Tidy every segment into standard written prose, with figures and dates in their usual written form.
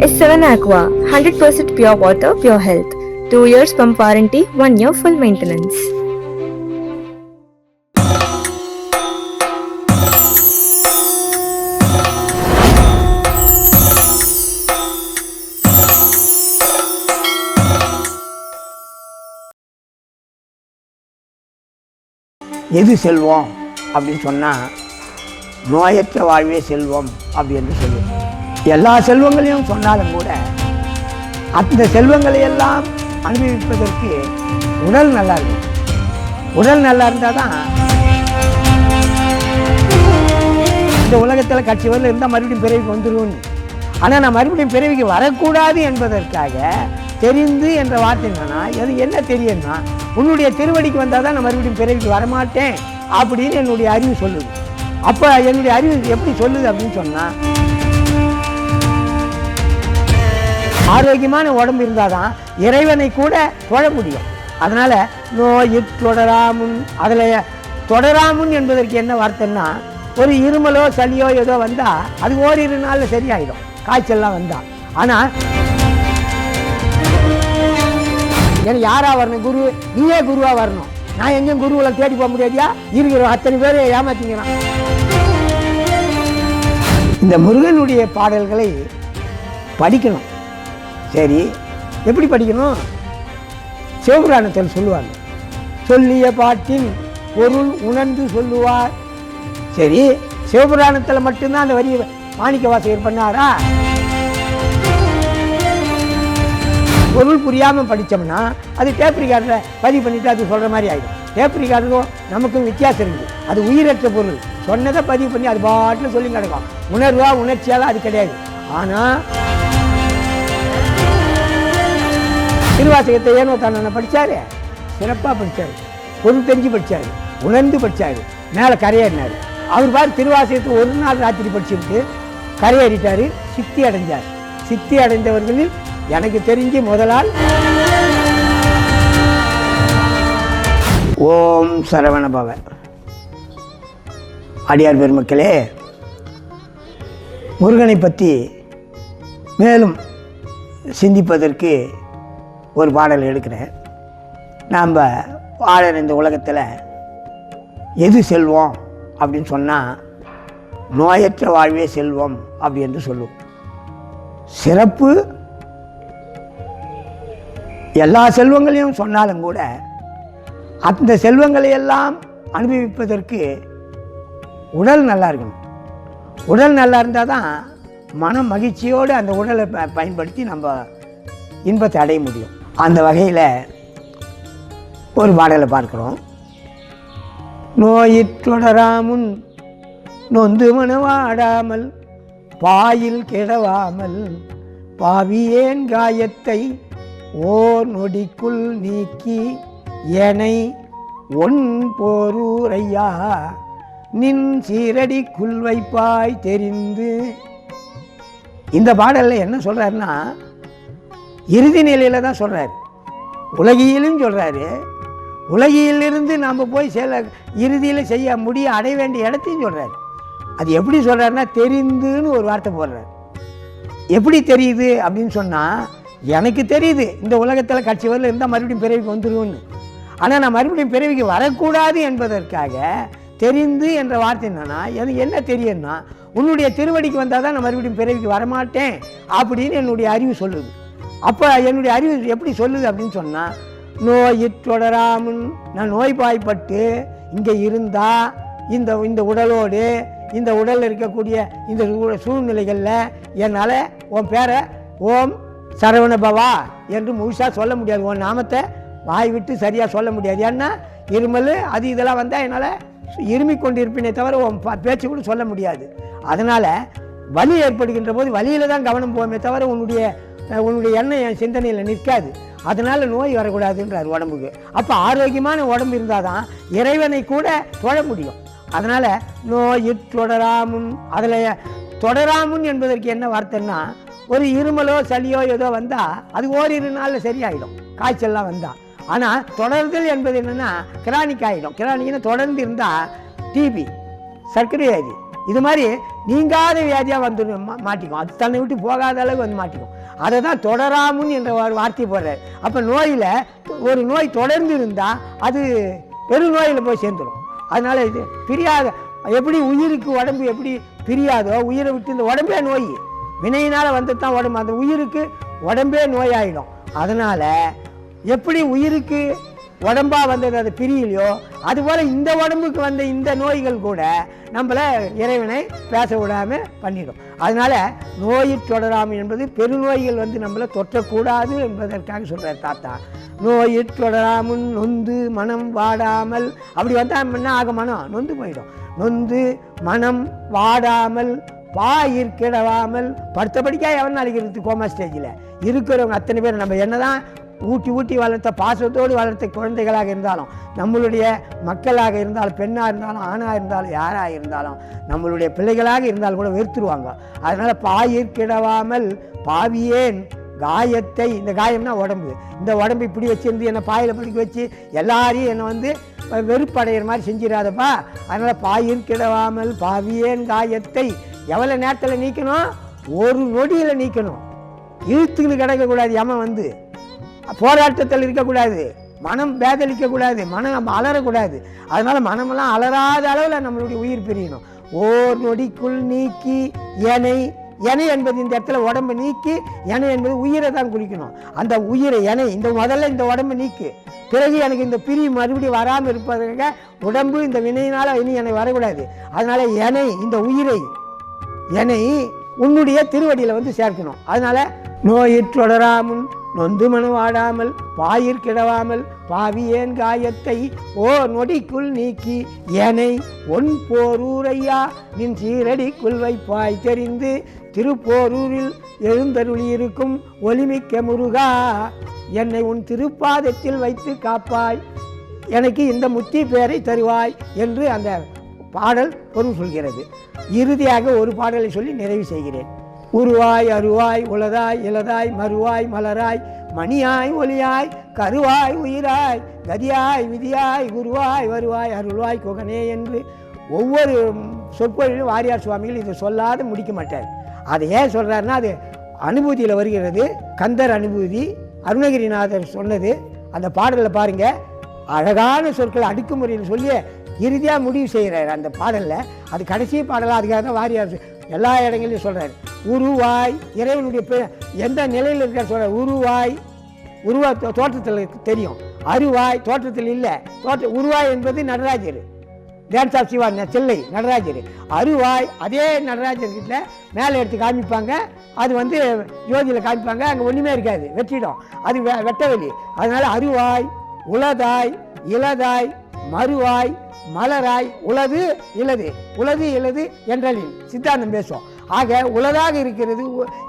S7 Aqua, 100% pure water, pure health. 2 years pump warranty, 1 year full maintenance. எது செல்வம் அப்படின்னு சொன்னால் நோயற்ற வாழ்வே செல்வம் அப்படின்னு சொல்லுவோம். எல்லா செல்வங்களையும் சொன்னாலும் கூட அந்த செல்வங்களை எல்லாம் அனுபவிப்பதற்கு உடல் நல்லா இருக்கும். உடல் நல்லா இருந்தால் தான் இந்த உலகத்தில் கட்சி வரல இருந்தால் மறுபடியும் பிறவிக்கு வந்துடுவோன்னு. ஆனால் நான் மறுபடியும் பிறவிக்கு வரக்கூடாது என்பதற்காக தெரிந்து என்ற வார்த்தை என்னன்னா, அது என்ன தெரியும்னா, உன்னுடைய திருவடிக்கு வந்தால் தான் நான் மறுபடியும் பிறவிக்கு வரமாட்டேன் அப்படின்னு என்னுடைய அறிவு சொல்லுது. அப்போ என்னுடைய அறிவு எப்படி சொல்லுது அப்படின்னு சொன்னால், ஆரோக்கியமான உடம்பு இருந்தால் தான் இறைவனை கூட தொழ முடியும். அதனால் நோயிற் தொடராமுன், அதில் தொடராமுன் என்பதற்கு என்ன வார்த்தைன்னா, ஒரு இருமலோ சளியோ ஏதோ வந்தால் அது ஓரிரு நாளில் சரியாயிடும், காய்ச்சல்லாம் வந்தால். ஆனால் எனக்கு யாராக வரணும்? குரு, நீயே குருவாக வரணும். நான் எங்கேயும் குருவில் தேடி போக முடியாதியா? இருக்கிற அத்தனை பேர் ஏமாத்திங்கிறான். இந்த முருகனுடைய பாடல்களை படிக்கணும். சரி, எப்படி படிக்கணும்? சிவபுராணத்தில் சொல்லுவாங்க, சொல்லிய பாட்டின் பொருள் உணர்ந்து சொல்லுவார். சரி, சிவபுராணத்தில் மட்டும்தான் அந்த வரி மாணிக்க வாசகர் பண்ணாரா? பொருள் புரியாமல் படித்தோம்னா அது டேப் ரிகார்டில் பதிவு பண்ணிவிட்டு அது சொல்கிற மாதிரி ஆகிடும். டேப் ரிகார்டுக்கும் நமக்கும் வித்தியாசம் இருக்குது. அது உயிரற்ற பொருள், சொன்னதை பதிவு பண்ணி அது பாட்டில் சொல்லி கிடக்கும். உணர்வா உணர்ச்சியால் அது கிடையாது. ஆனால் திருவாசகத்தை ஏனோ தானே படித்தார், சிறப்பாக படித்தார், பொருள் தெரிஞ்சு படித்தார், உணர்ந்து படித்தார், மேலே கரையேறினார். அவர் பாரு திருவாசகத்தை ஒரு நாள் ராத்திரி படிச்சுட்டு கரையேறிட்டார், சித்தி அடைஞ்சார். சித்தி அடைந்தவர்களில் எனக்கு தெரிஞ்சு முதலால் ஓம் சரவண பவ. அடியார் பெருமக்களே, முருகனை பற்றி மேலும் சிந்திப்பதற்கு ஒரு பாடல் எடுக்கிறேன். நாம் வாழற இந்த உலகத்தில் எது செல்வம் அப்படின்னு சொன்னால் நோயற்ற வாழ்வே செல்வம் அப்படி என்று சொல்லுவோம். சிறப்பு எல்லா செல்வங்களையும் சொன்னாலும் கூட அந்த செல்வங்களை எல்லாம் அனுபவிப்பதற்கு உடல் நல்லா இருக்கணும். உடல் நல்லா இருந்தால் தான் மன மகிழ்ச்சியோடு அந்த உடலை பயன்படுத்தி நம்ம இன்பத்தை அடைய முடியும். அந்த வகையில் ஒரு பாடலை பார்க்குறோம். நோயிற்றொடராமுன் நொந்து மனவாடாமல் பாயில் கிடவாமல் பாவியேன் காயத்தை ஓர் நொடிக்குள் நீக்கி எனை ஒன் போரூரையா நின் சீரடிக்குள் வைப்பாய் தெரிந்து. இந்த பாடலில் என்ன சொல்கிறாருன்னா, இறுதி நிலையில் தான் சொல்கிறார். உலகியிலும் சொல்கிறாரு, உலகியிலிருந்து நாம் போய் இறுதியில் செய்ய அடைய வேண்டிய இடத்தையும் சொல்கிறார். அது எப்படி சொல்கிறாருன்னா, தெரிந்துன்னு ஒரு வார்த்தை போடுறார். எப்படி தெரியுது அப்படின்னு சொன்னால், எனக்கு தெரியுது இந்த உலகத்தில் கட்சி வரல இருந்தால் மறுபடியும் பிறவிக்கு வந்துடுவோன்னு. ஆனால் நான் மறுபடியும் பிறவிக்கு வரக்கூடாது என்பதற்காக தெரிந்து என்ற வார்த்தை என்னன்னா, எனக்கு என்ன தெரியும்னா, உன்னுடைய திருவடிக்கு வந்தால் தான் நான் மறுபடியும் பிறவிக்கு வரமாட்டேன் அப்படின்னு என்னுடைய அறிவு சொல்லுது. அப்போ என்னுடைய அறிவு எப்படி சொல்லுது அப்படின்னு சொன்னால், நோயிற்றொடராமுன், நான் நோய்பாய்ப்பட்டு இங்கே இருந்தால் இந்த உடலோடு இந்த உடலில் இருக்கக்கூடிய இந்த சூழ்நிலைகளில் என்னால் உன் பேரை ஓம் சரவண பவா என்று முழுசாக சொல்ல முடியாது. உன் நாமத்தை வாய் விட்டு சரியாக சொல்ல முடியாது. ஏன்னா இருமல் அது இதெல்லாம் வந்தால் என்னால் இருமிக் கொண்டு இருப்பினே தவிர உன் பேச்சு கூட சொல்ல முடியாது. அதனால் வலி ஏற்படுகின்ற போது வலியில் தான் கவனம் போகுமே தவிர உன்னுடைய எண்ணம் என் சிந்தனையில் நிற்காது. அதனால் நோய் வரக்கூடாதுன்றார் உடம்புக்கு. அப்போ ஆரோக்கியமான உடம்பு இருந்தால் தான் இறைவனை கூட தொழ முடியும். அதனால் நோயிற்றொடராமுன், அதில் தொடராமுன் என்பதற்கு என்ன வார்த்தைன்னா, ஒரு இருமலோ சளியோ ஏதோ வந்தால் அது ஓரிரு நாளில் சரியாயிடும், காய்ச்சல்லாம் வந்தால். ஆனால் தொடர்தல் என்பது என்னென்னா கிரானிக் ஆகிடும். கிரானிக்னு தொடர்ந்து இருந்தால் டிபி, சர்க்கரை வியாதி, இது மாதிரி நீங்காத வியாதியாக வந்து மாட்டிக்கும். அது தன்னை விட்டு போகாத அளவுக்கு வந்து மாட்டிக்கும். அதை தான் தொடராமுன் என்ற ஒரு வார்த்தை போடுறாரு. அப்போ நோயில் ஒரு நோய் தொடர்ந்து இருந்தால் அது பெருநோயில் போய் சேர்ந்துடும். அதனால் இது பிரியாத, எப்படி உயிருக்கு உடம்பு எப்படி பிரியாதோ, உயிரை விட்டு இந்த உடம்பே நோய் வினையினால் வந்து தான் உடம்பு, அந்த உயிருக்கு உடம்பே நோயாயிடும். அதனால் எப்படி உயிருக்கு உடம்பாக வந்தது அது பிரியலையோ, அதுபோல் இந்த உடம்புக்கு வந்த இந்த நோய்கள் கூட நம்மளை இறைவனை பேச விடாமல் பண்ணிடும். அதனால் நோய் தொடராமை என்பது பெருநோய்கள் வந்து நம்மளை தொற்றக்கூடாது என்பதற்காக சொல்கிறார் தாத்தா. நோய் தொடராமல் நொந்து மனம் வாடாமல், அப்படி வந்தால் என்ன ஆக, மனம் நொந்து போயிடும். நொந்து மனம் வாடாமல் பாயிற்கிடவாமல், படுத்தபடிக்கா எவன் நாளைக்கு கோமா ஸ்டேஜில் இருக்கிறவங்க அத்தனை பேர் நம்ம என்னதான் ஊட்டி ஊட்டி வளர்த்த பாசத்தோடு வளர்த்த குழந்தைகளாக இருந்தாலும், நம்மளுடைய மக்களாக இருந்தாலும், பெண்ணாக இருந்தாலும், ஆணாக இருந்தாலும், யாராக இருந்தாலும், நம்மளுடைய பிள்ளைகளாக இருந்தாலும் கூட வெறுத்துருவாங்க. அதனால் பாயிற்கிடவாமல் பாவியேன் காயத்தை, இந்த காயம்னா உடம்பு, இந்த உடம்பு இப்படி வச்சுருந்து என்னை பாயில் படிக்க வச்சு எல்லாரையும் என்னை வந்து வெறுப்படைகிற மாதிரி செஞ்சிடாதப்பா. அதனால் பாயிற்கிடவாமல் பாவியேன் காயத்தை எவ்வளோ நேரத்தில் நீக்கணும், ஒரு நொடியில் நீக்கணும். இழுத்துக்கிட்டு கிடக்கக்கூடாது, யமன் வந்து போராட்டத்தில் இருக்கக்கூடாது, மனம் பேதலிக்கக்கூடாது, மனம் அலறக்கூடாது. அதனால் மனமெல்லாம் அலறாத அளவில் நம்மளுடைய உயிர் பிரியணும். ஓர் நொடிக்குள் நீக்கி எனை, எனை என்பது இந்த இடத்துல உடம்பை நீக்கி, எனை என்பது உயிரை தான் குறிக்கணும். அந்த உயிரை எனை, இந்த முதல்ல இந்த உடம்பை நீக்கு, பிறகு எனக்கு இந்த பிரி மறுபடியும் வராமல் இருப்பதற்காக உடம்பு இந்த வினையினால் இனி என்னை வரக்கூடாது. அதனால் எனை, இந்த உயிரை எனை உன்னுடைய திருவடியில் வந்து சேர்க்கணும். அதனால் நோயிற்றொடராமுன் நொந்து மனவாடாமல் பாயிற்கிடவாமல் பாவியேன் காயத்தை ஓ நொடிக்குள் நீக்கி எனை ஒன் போரூரையா நின் சீரடிக்குள் வைப்பாய் தெரிந்து திருப்போரூரில் எழுந்தருளியிருக்கும் ஒளிமிக்க முருகா என்னை உன் திருப்பாதத்தில் வைத்து காப்பாய், எனக்கு இந்த முத்தி பேரை தருவாய் என்று அந்த பாடல் பொருள் சொல்கிறது. இறுதியாக ஒரு பாடலை சொல்லி நிறைவு செய்கிறேன். உருவாய் அருவாய் உளதாய் இலதாய் மறுவாய் மலராய் மணியாய் ஒளியாய் கருவாய் உயிராய் கதியாய் விதியாய் குருவாய் வருவாய் அருள்வாய் குகனே என்று ஒவ்வொரு சொற்பொழிலும் வாரியார் சுவாமிகள் இதை சொல்லாத முடிக்க மாட்டார். அதை ஏன் சொல்கிறாருன்னா, அது அனுபூதியில் வருகிறது. கந்தர் அனுபூதி, அருணகிரிநாதர் சொன்னது. அந்த பாடலில் பாருங்கள், அழகான சொற்கள் அடுக்குமுறையில் சொல்லி இறுதியாக முடிவு செய்கிறார் அந்த பாடலில். அது கடைசி பாடலாக, அதுக்காக தான் வாரியார் எல்லா இடங்களையும் சொல்கிறார். உருவாய், இறைவனுடைய எந்த நிலையில் இருக்க சொல்கிறார். உருவாய், உருவா தோற்றத்தில் தெரியும், அருவாய் தோற்றத்தில் இல்லை. உருவாய் என்பது நடராஜர், டான்ஸ் ஆஃப் சிவா செல்லை நடராஜர். அருவாய் அதே நடராஜர்கிட்ட மேலே எடுத்து காமிப்பாங்க, அது வந்து ஜோதியில் காமிப்பாங்க, அங்கே ஒன்றுமே இருக்காது, வெற்றிடம், அது வெட்டவெளி. அதனால் அருவாய் உளதாய் இலதாய் மறுவாய் மலராய் உளது இலது, உளது இலது என்றலின் சித்தாந்தம் பேசுவோம். ஆக உளதாக இருக்கிறது,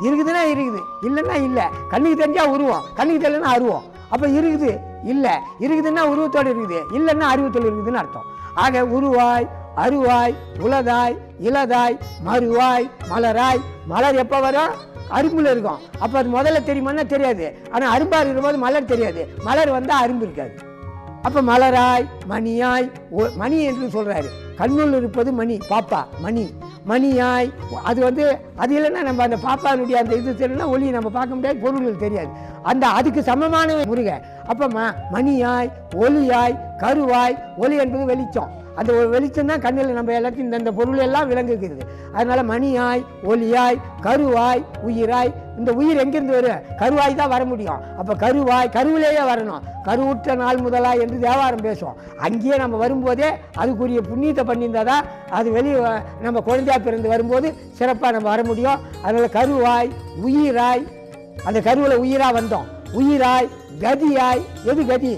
இருக்குதுன்னா இருக்குது, இல்லைன்னா இல்லை. கண்ணுக்கு தெரிஞ்சால் உருவம், கண்ணுக்கு தெரியலன்னா அருவம். அப்போ இருக்குது இல்லை, இருக்குதுன்னா உருவத்தோடு இருக்குது, இல்லைன்னா அறிவத்தோடு இருக்குதுன்னு அர்த்தம். ஆக உருவாய் அருவாய் உளதாய் இலதாய் மறுவாய் மலராய். மலர் எப்போ வரும், அரும்பில் இருக்கும். அப்போ அது முதல்ல தெரியுமான்னா தெரியாது. ஆனால் அரும்பாக இருக்கும்போது மலர் தெரியாது, மலர் வந்தால் அரும்பு இருக்காது. அப்போ மலராய் மணியாய், மணி என்று சொல்கிறாரு. கண்ணுள் இருப்பது மணி, பாப்பா மணி, மணியாய். அது வந்து அது இல்லைன்னா நம்ம அந்த பாப்பானுடைய அந்த இது தெரியலன்னா ஒளி நம்ம பார்க்க முடியாது, பொருள்கள் தெரியாது. அந்த அதுக்கு சமமான முருக. அப்போ மணியாய் ஒளியாய் கருவாய். ஒளி என்பது வெளிச்சம், அந்த வெளிச்சம் தான் கண்ணில் நம்ம எல்லாத்தையும் இந்த பொருள் எல்லாம் விளங்குகிறது. அதனால் மணியாய் ஒளியாய் கருவாய் உயிராய். இந்த உயிர் எங்கேருந்து வரும், கருவாய் தான் வர முடியும். அப்போ கருவாய், கருவிலேயே வரணும். கருவுற்ற நாள் முதலா என்று தேவாரம் பேசுவோம். அங்கேயே நம்ம வரும்போதே அதுக்குரிய புண்ணியத்தை பண்ணியிருந்தால் தான் அது வெளியே நம்ம குழந்தையா பிறந்து வரும்போது சிறப்பாக நம்ம வர முடியும். அதனால் கருவாய் உயிராய், அந்த கருவில் உயிராக வந்தோம். உயிராய் கதியாய். எது கதி,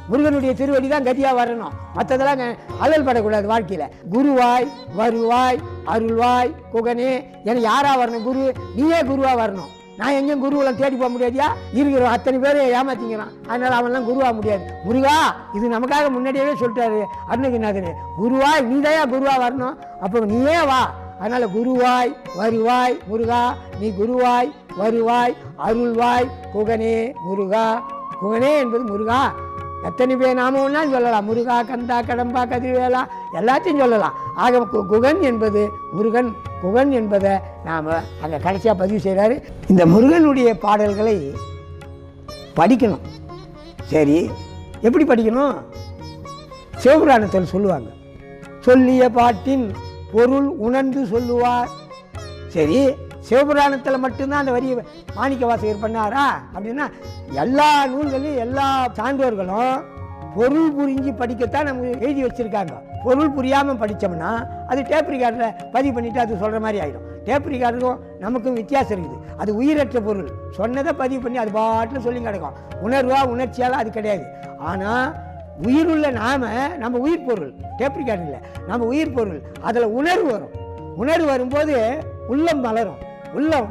முருகனுடைய திருவடி தான் கதியாக வரணும், மற்றதெல்லாம் அலல் படக்கூடாது வாழ்க்கையில். குருவாய் வருவாய் அருள்வாய் குகனே. எனக்கு யாராக வரணும், குரு, நீயே குருவாக வரணும். நான் எங்கேயும் குருவெல்லாம் தேடி போக முடியாதியா, இருக்கிறோம் அத்தனை பேர் ஏமாத்திங்கிறான், அதனால் அவன்லாம் குருவாக முடியாது. முருகா, இது நமக்காக முன்னாடியே சொல்லிட்டாரு அருணகிரிநாதர், குருவாய் நீதையா குருவாக வரணும், அப்போ நீயே வா. அதனால் குருவாய் வருவாய் முருகா, நீ குருவாய் வருவாய் அருள்வாய் குகனே முருகா. குகனே என்பது முருகா. எத்தனை பேர் நாம ஒன்றா சொல்லலாம், முருகா கந்தா கடம்பா கதிர்வேலா எல்லாத்தையும் சொல்லலாம். ஆக குகன் என்பது முருகன், குகன் என்பதை நாம் அங்கே கடைசியாக பதிவு செய்கிறாரு. இந்த முருகனுடைய பாடல்களை படிக்கணும். சரி, எப்படி படிக்கணும்? சிவபுராணத்தில் சொல்லுவாங்க, சொல்லிய பாட்டின் பொருள் உணர்ந்து சொல்லுவார். சரி, சிவபுராணத்தில் மட்டும்தான் அந்த வரியை மாணிக்க வாசகர் பண்ணாரா அப்படின்னா, எல்லா நூல்களையும் எல்லா சான்றோர்களும் பொருள் புரிஞ்சு படிக்கத்தான் நமக்கு எழுதி வச்சுருக்காங்க. பொருள் புரியாமல் படித்தோம்னா அது டேப் ரிகார்டில் பதிவு பண்ணிவிட்டு அது சொல்கிற மாதிரி ஆகிடும். டேப் ரிகார்டுக்கும் நமக்கும் வித்தியாசம் இருக்குது. அது உயிரற்ற பொருள், சொன்னதை பதிவு பண்ணி அது பாட்டில் சொல்லி கிடக்கும். உணர்வா உணர்ச்சியால் அது கிடையாது. ஆனால் உயிருள்ள நம்ம உயிர் பொருள், டேப் ரிகார்டு இல்லை, நம்ம உயிர் பொருள். அதில் உணர்வு வரும். உணர்வு வரும்போது உள்ளம் மலரும், உள்ளம்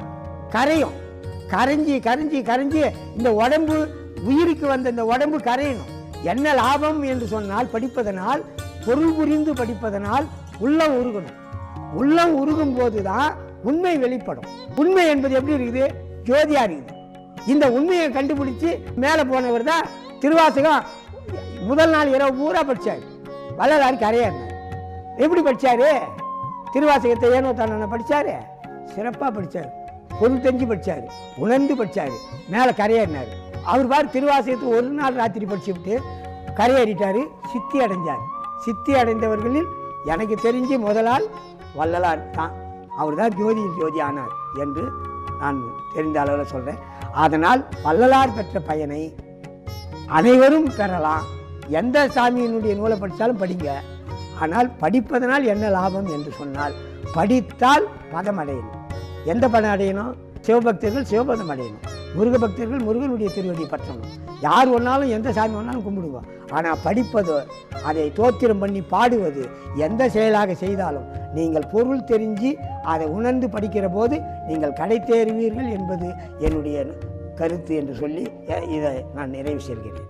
கரையும். கரைஞ்சி கரைஞ்சி கரைஞ்சி இந்த உடம்பு, உயிருக்கு வந்த இந்த உடம்பு கரையணும். என்ன லாபம் என்று சொன்னால், படிப்பதனால், பொருள் புரிந்து படிப்பதனால் உள்ளம் உருகணும். உள்ளம் உருகும் போது தான் உண்மை வெளிப்படும். உண்மை என்பது எப்படி இருக்குது? ஜோதியா இருக்குது. இந்த உண்மையை கண்டுபிடிச்சு மேலே போனவர் தான் திருவாசகம். முதல் நாள் இரவு பூரா படித்தார். வள்ளலார் கரையார். எப்படி படித்தார்? திருவாசகத்தை ஏனோ தானே படித்தார். சிறப்பாக படித்தார். பொருள் தெரிஞ்சு படித்தார், உணர்ந்து படித்தார், மேலே கரையேறினார். அவர் பார் திருவாசகத்தை ஒரு நாள் ராத்திரி படிச்சு விட்டு கரையேறிட்டார், சித்தி அடைஞ்சார். சித்தி அடைந்தவர்களில் எனக்கு தெரிஞ்சு முதலால் வள்ளலார் தான். அவர் தான் ஜோதியில் ஜோதி ஆனார் என்று நான் தெரிந்த அளவில் சொல்கிறேன். அதனால் வள்ளலார் பெற்ற பயனை அனைவரும் பெறலாம். எந்த சாமியினுடைய நூலை படித்தாலும் படிங்க. ஆனால் படிப்பதனால் என்ன லாபம் என்று சொன்னால், படித்தால் பதம் அடையணும். எந்த பதம் அடையணும்? சிவபக்தர்கள் சிவபதம் அடையணும், முருக பக்தர்கள் முருகனுடைய திருவடி பற்றணும். யார் ஒன்றாலும் எந்த சாமி ஒன்றாலும் கும்பிடுவோம். ஆனால் படிப்பது, அதை தோத்திரம் பண்ணி பாடுவது, எந்த செயலாக செய்தாலும் நீங்கள் பொருள் தெரிஞ்சு அதை உணர்ந்து படிக்கிற போது நீங்கள் கடை தேறுவீர்கள் என்பது என்னுடைய கருத்து என்று சொல்லி இதை நான் நிறைவு செய்கிறேன்.